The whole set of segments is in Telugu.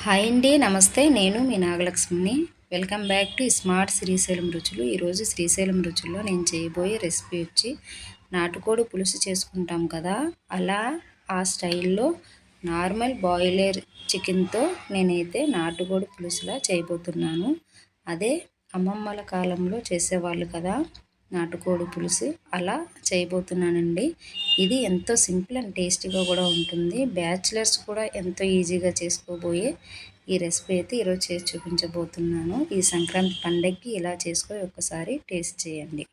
హాయ్ అండి, నమస్తే. నేను మీ నాగలక్ష్మిని. Welcome back to smart Srisailam రుచులు. ఈరోజు శ్రీశైలం రుచుల్లో నేను చేయబోయే రెసిపీ వచ్చి నాటుకోడి పులుసు చేసుకుంటాం కదా, అలా ఆ స్టైల్లో నార్మల్ బాయిలర్ చికెన్తో నేనైతే నాటుకోడి పులుసులా చేయబోతున్నాను. అదే అమ్మమ్మల కాలంలో చేసేవాళ్ళు కదా నాటుకోడి పులుసు, అలా చేయబోతున్నానండి. ఇది ఎంతో సింపుల్ అండ్ టేస్టీగా కూడా ఉంటుంది. బ్యాచిలర్స్ కూడా ఎంతో ఈజీగా చేసుకోబోయే ఈ రెసిపీ అయితే ఈరోజు చేసి చూపించబోతున్నాను. ఈ సంక్రాంతి పండగకి ఇలా చేసుకొని ఒక్కసారి టేస్ట్ చేయండి.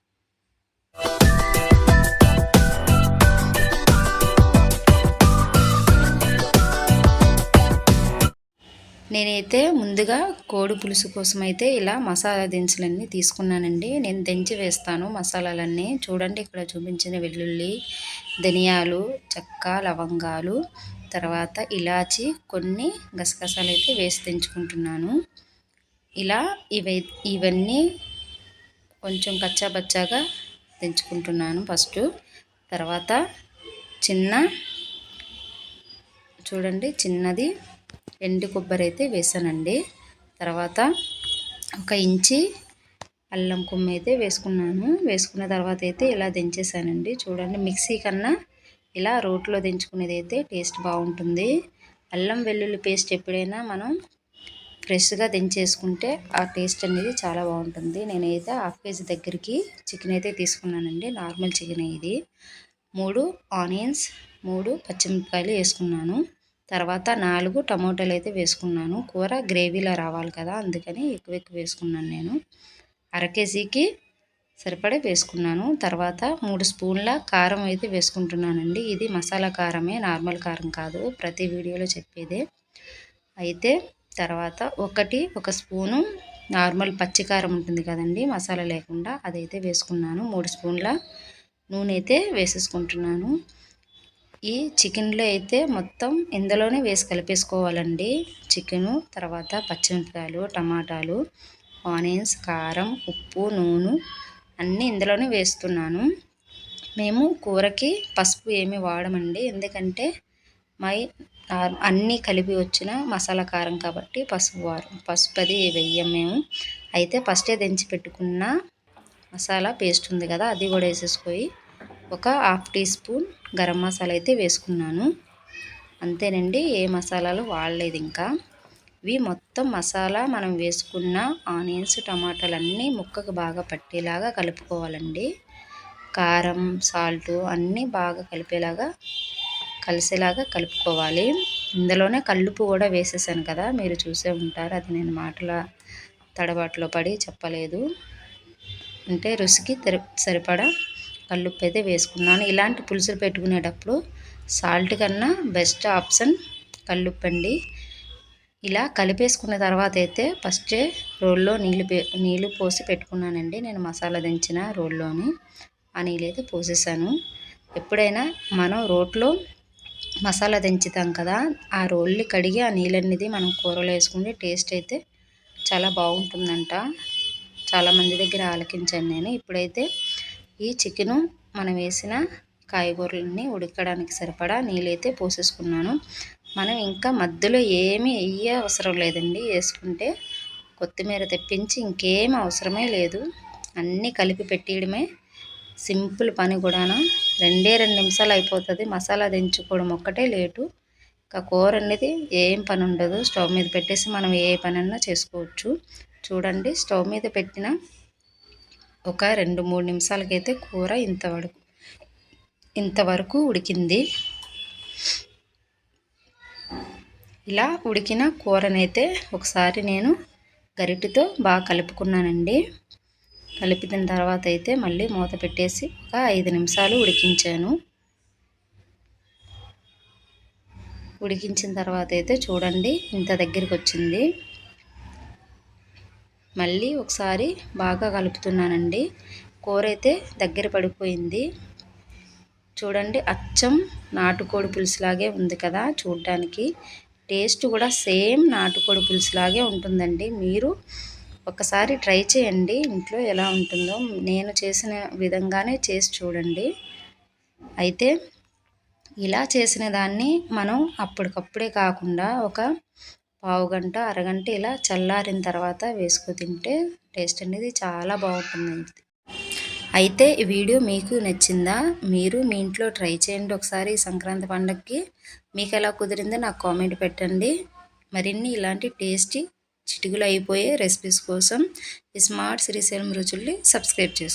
నేనైతే ముందుగా కోడి పులుసు కోసం అయితే ఇలా మసాలా దినుసులన్నీ తీసుకున్నానండి. నేను దంచి వేస్తాను మసాలాలన్నీ. చూడండి, ఇక్కడ చూపించిన వెల్లుల్లి, ధనియాలు, చెక్క, లవంగాలు, తర్వాత ఇలాచి, కొన్ని గసగసాలు అయితే వేసి దంచుకుంటున్నాను. ఇలా ఇవన్నీ కొంచెం కచ్చాబచ్చాగా దంచుకుంటున్నాను ఫస్ట్. తర్వాత చిన్నది ఎండు కొబ్బరి అయితే వేసానండి. తర్వాత 1 ఇంచి అల్లం కొమ్మ అయితే వేసుకున్నాను. వేసుకున్న తర్వాత అయితే ఇలా దించేసానండి. చూడండి, మిక్సీ కన్నా ఇలా రోట్లో దించుకునేది అయితే టేస్ట్ బాగుంటుంది. అల్లం వెల్లుల్లి పేస్ట్ ఎప్పుడైనా మనం ఫ్రెష్గా దించేసుకుంటే ఆ టేస్ట్ అనేది చాలా బాగుంటుంది. నేనైతే 1/2 కేజీ దగ్గరికి చికెన్ అయితే తీసుకున్నానండి. నార్మల్ చికెన్ ఇది. 3 ఆనియన్స్, 3 పచ్చిమిరపకాయలు వేసుకున్నాను. తర్వాత 4 టమోటాలు అయితే వేసుకున్నాను. కూర గ్రేవీలా రావాలి కదా, అందుకని ఎక్కువ వేసుకున్నాను నేను. 1/2 కేజీకి సరిపడే వేసుకున్నాను. తర్వాత 3 స్పూన్ల కారం అయితే వేసుకుంటున్నానండి. ఇది మసాలా కారమే, నార్మల్ కారం కాదు, ప్రతి వీడియోలో చెప్పేదే. అయితే తర్వాత 1 స్పూను నార్మల్ పచ్చికారం ఉంటుంది కదండి, మసాలా లేకుండా, అదైతే వేసుకున్నాను. 3 స్పూన్ల నూనె అయితే వేసేసుకుంటున్నాను. ఈ చికెన్లో అయితే మొత్తం ఇందులోనే వేసి కలిపేసుకోవాలండి. చికెను, తర్వాత పచ్చిమిరపకాయలు, టమాటాలు, ఆనియన్స్, కారం, ఉప్పు, నూనె అన్నీ ఇందులోనే వేస్తున్నాను. మేము కూరకి పసుపు ఏమి వాడమండి, ఎందుకంటే అన్నీ కలిపి వచ్చిన మసాలా కారం కాబట్టి పసుపు అది వెయ్యం మేము. అయితే ఫస్టే దంచి పెట్టుకున్న మసాలా పేస్ట్ ఉంది కదా, అది కూడా వేసేసుకొని 1/2 టీ స్పూన్ గరం మసాలా అయితే వేసుకున్నాను. అంతేనండి, ఏ మసాలాలు వాడలేదు ఇంకా. ఇవి మొత్తం మసాలా మనం వేసుకున్న ఆనియన్స్, టమాటాలు అన్నీ ముక్కకు బాగా పట్టేలాగా కలుపుకోవాలండి. కారం, సాల్ట్ అన్నీ బాగా కలిసేలాగా కలుపుకోవాలి. ఇందులోనే కల్లుప్పు కూడా వేసేసాను కదా, మీరు చూసే ఉంటారు. అది నేను మాటల తడబాటులో పడి చెప్పలేదు. అంటే రుచికి సరిపడా కల్లుప్పు అయితే వేసుకున్నాను. ఇలాంటి పులుసులు పెట్టుకునేటప్పుడు సాల్ట్ కన్నా బెస్ట్ ఆప్షన్ కల్లుప్పు అండి. ఇలా కలిపేసుకున్న తర్వాత అయితే ఫస్టే రోల్లో నీళ్ళు పోసి పెట్టుకున్నానండి. నేను మసాలా దించిన రోల్లోని ఆ నీళ్ళు అయితే పోసేసాను. ఎప్పుడైనా మనం రోట్లో మసాలా దించుతాం కదా, ఆ రోల్ని కడిగి ఆ నీళ్ళనేది మనం కూరలో వేసుకుంటే టేస్ట్ అయితే చాలా బాగుంటుందంట. చాలామంది దగ్గర ఆలకించాను నేను. ఇప్పుడైతే ఈ చికెను, మనం వేసిన కాయగూరలన్నీ ఉడకడానికి సరిపడా నీళ్ళైతే పోసేసుకున్నాను. మనం ఇంకా మధ్యలో ఏమీ అవసరం లేదండి. వేసుకుంటే కొత్తిమీర తెప్పించి ఇంకేం అవసరమే లేదు. అన్నీ కలిపి పెట్టేయడమే సింపుల్ పని కూడాను. 2 నిమిషాలు అయిపోతుంది. మసాలా దించుకోవడం ఒక్కటే లేటు. ఇంకా కూర అనేది ఏం పని ఉండదు. స్టవ్ మీద పెట్టేసి మనం ఏ పనన్నా చేసుకోవచ్చు. చూడండి, స్టవ్ మీద పెట్టిన 2-3 నిమిషాలకైతే కూర ఇంతవరకు ఉడికింది. ఇలా ఉడికిన కూరనైతే ఒకసారి నేను గరిటెతో బాగా కలుపుకున్నానండి. కలిపిన తర్వాత అయితే మళ్ళీ మూత పెట్టేసి 5 నిమిషాలు ఉడికించాను. ఉడికించిన తర్వాత అయితే చూడండి, ఇంత దగ్గరికి వచ్చింది. మళ్ళీ ఒకసారి బాగా కలుపుతున్నానండి. కూర అయితే దగ్గర పడిపోయింది. చూడండి, అచ్చం నాటుకోడి పులుసులాగే ఉంది కదా చూడడానికి. టేస్ట్ కూడా సేమ్ నాటుకోడి పులుసులాగే ఉంటుందండి. మీరు ఒకసారి ట్రై చేయండి ఇంట్లో, ఎలా ఉంటుందో. నేను చేసిన విధంగానే చేసి చూడండి. అయితే ఇలా చేసిన దాన్ని మనం అప్పటికప్పుడే కాకుండా ఒక పావుగంట అరగంట ఇలా చల్లారిన తర్వాత వేసుకు తింటే టేస్ట్ అనేది చాలా బాగుంటుందండి. అయితే ఈ వీడియో మీకు నచ్చిందా? మీరు మీ ఇంట్లో ట్రై చేయండి ఒకసారి ఈ సంక్రాంతి పండగకి. మీకు ఎలా కుదిరిందో నాకు కామెంట్ పెట్టండి. మరిన్ని ఇలాంటి టేస్టీ చిటికలో అయిపోయే రెసిపీస్ కోసం ఈ స్మార్ట్ శ్రీశైలం రుచుల్ని సబ్స్క్రైబ్ చేసుకోండి.